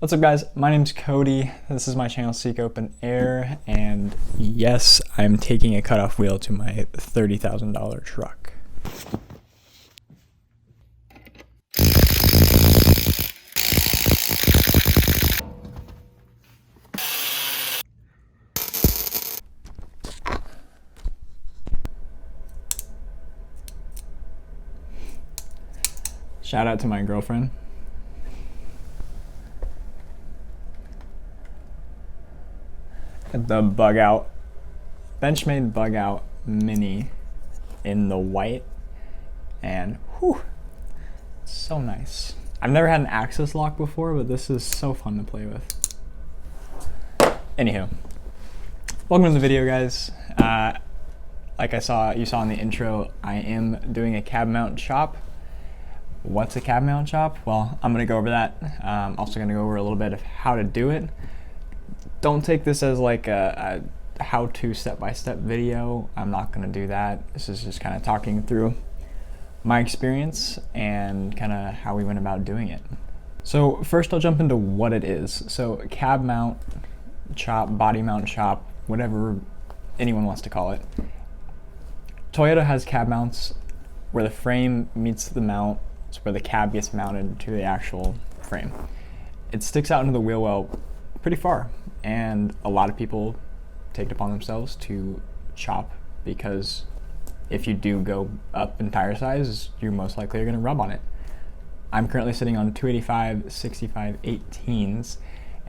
What's up guys, my name's Cody, this is my channel Seek Open Air, and yes, I'm taking a cutoff wheel to my $30,000 truck. Shout out to my girlfriend. The bug out, Benchmade bug out mini in the white, and whew, so nice. I've never had an access lock before, but this is so fun to play with. Anywho, welcome to the video, guys. Like you saw in the intro, I am doing a cab mount chop. What's a cab mount chop? Well, I'm gonna go over that. Also gonna go over a little bit of how to do it. Don't take this as like a how-to step-by-step video. I'm not gonna do that. This is just kind of talking through my experience and kind of how we went about doing it. So first I'll jump into what it is. So cab mount chop, body mount chop, whatever anyone wants to call it. Toyota has cab mounts where the frame meets the mount. It's where the cab gets mounted to the actual frame. It sticks out into the wheel well pretty far, and a lot of people take it upon themselves to chop because if you do go up in tire size, you're most likely going to rub on it. I'm currently sitting on 285 65 18s,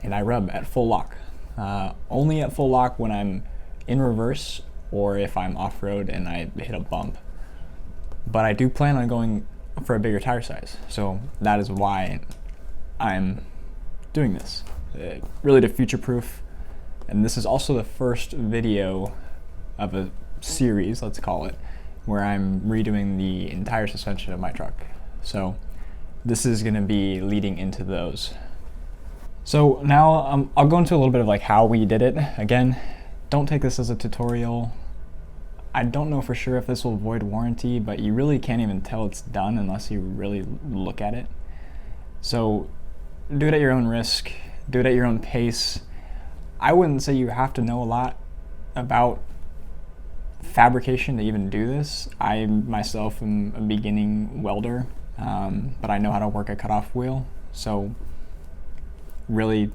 and I rub at full lock. Only at full lock when I'm in reverse or if I'm off-road and I hit a bump. But I do plan on going for a bigger tire size, so that is why I'm doing this. Really to future-proof, and this is also the first video of a series, let's call it, where I'm redoing the entire suspension of my truck. So this is going to be leading into those. So now I'll go into a little bit of like how we did it. Again, don't take this as a tutorial. I don't know for sure if this will void warranty, but you really can't even tell it's done unless you really look at it. So do it at your own risk. Do it at your own pace. I wouldn't say you have to know a lot about fabrication to even do this. I myself am a beginning welder, but I know how to work a cutoff wheel. So really,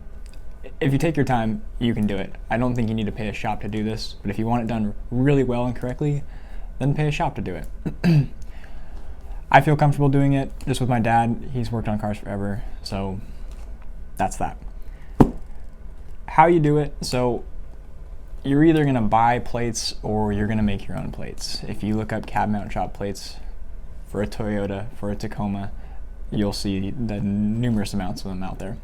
if you take your time, you can do it. I don't think you need to pay a shop to do this, but if you want it done really well and correctly, then pay a shop to do it. I feel comfortable doing it just with my dad. He's worked on cars forever, so that's that. How you do it, so you're either going to buy plates or you're going to make your own plates. If you look up cab mount chop plates for a Toyota, for a Tacoma, you'll see the numerous amounts of them out there.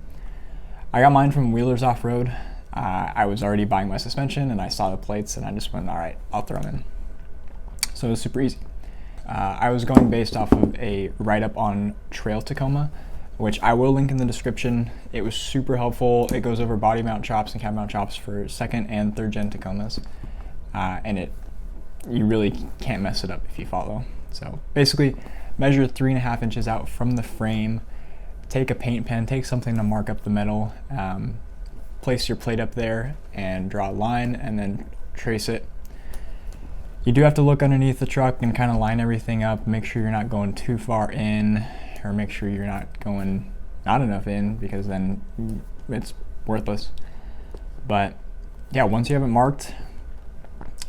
I got mine from Wheelers Off-Road. I was already buying my suspension and I saw the plates and I just went, all right, I'll throw them in. So it was super easy. I was going based off of a write-up on Trail Tacoma, which I will link in the description. It was super helpful. It goes over body mount chops and cab mount chops for second and third gen Tacomas. And you really can't mess it up if you follow. So basically measure 3.5 inches out from the frame, take a paint pen, take something to mark up the metal, place your plate up there and draw a line and then trace it. You do have to look underneath the truck and kind of line everything up, make sure you're not going too far in, or make sure you're not going not enough in, because then it's worthless. But yeah, once you have it marked,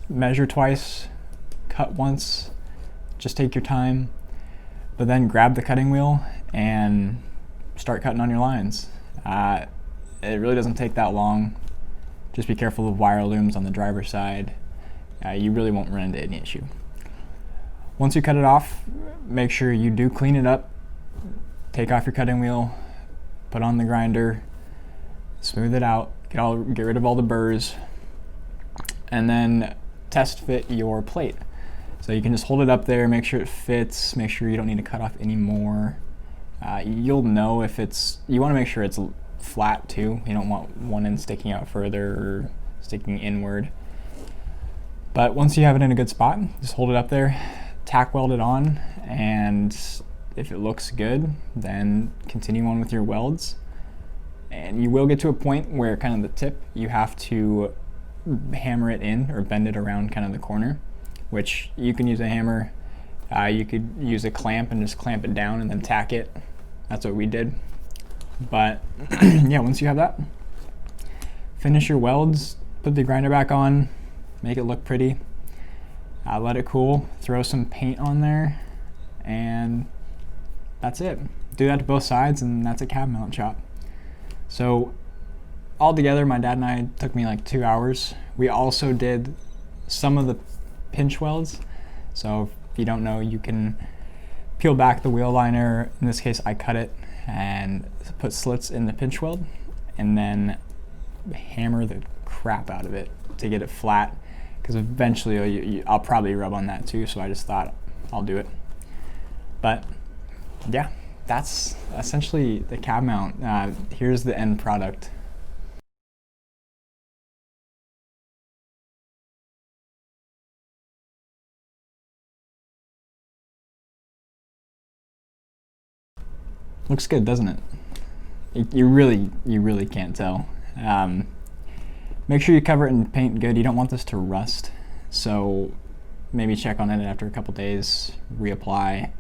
measure twice, cut once, just take your time, but then grab the cutting wheel and start cutting on your lines. It really doesn't take that long. Just be careful of wire looms on the driver's side. You really won't run into any issue. Once you cut it off, make sure you do clean it up. Take off your cutting wheel, put on the grinder, smooth it out, get rid of all the burrs, and then test fit your plate. So you can just hold it up there, make sure it fits, make sure you don't need to cut off any more. You'll know if you want to make sure it's flat too. You don't want one end sticking out further or sticking inward. But once you have it in a good spot, just hold it up there, tack weld it on, and if it looks good, then continue on with your welds. And you will get to a point where kind of the tip, you have to hammer it in or bend it around kind of the corner, which you can use a hammer. You could use a clamp and just clamp it down and then tack it. That's what we did. But yeah, once you have that, finish your welds, put the grinder back on, make it look pretty, let it cool, throw some paint on there, and that's it. Do that to both sides, and that's a cab mount shop. So altogether, my dad and I, took me like 2 hours. We also did some of the pinch welds. So if you don't know, you can peel back the wheel liner. In this case, I cut it and put slits in the pinch weld, and then hammer the crap out of it to get it flat, because eventually I'll probably rub on that too, so I just thought I'll do it. But yeah, that's essentially the cab mount. Here's the end product. Looks good, doesn't it? You really can't tell. Make sure you cover it in paint good. You don't want this to rust, so maybe check on it after a couple days, reapply.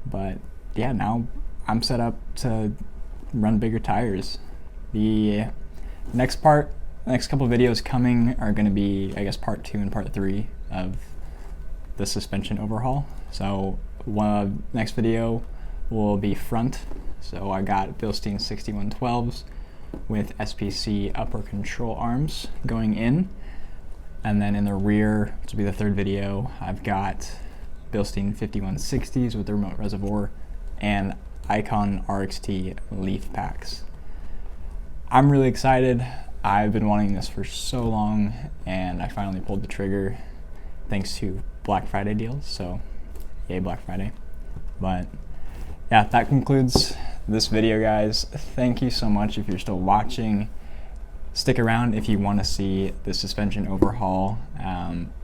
But yeah, now I'm set up to run bigger tires. The next couple of videos coming are going to be, I guess, part 2 and part 3 of the suspension overhaul. So next video will be front. So I got Bilstein 6112s with SPC upper control arms going in. And then in the rear, which will be the third video, I've got Bilstein 5160s with the remote reservoir and Icon RXT leaf packs. I'm really excited. I've been wanting this for so long, and I finally pulled the trigger thanks to Black Friday deals, so yay Black Friday. But yeah, that concludes this video, guys. Thank you so much if you're still watching. Stick around if you want to see the suspension overhaul.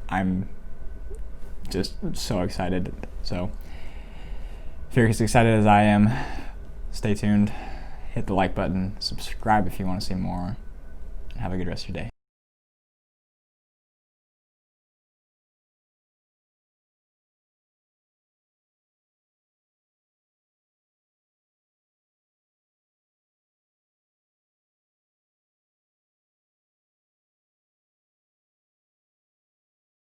I'm just so excited. So if you're as excited as I am, stay tuned. Hit the like button, subscribe if you want to see more. Have a good rest of your day.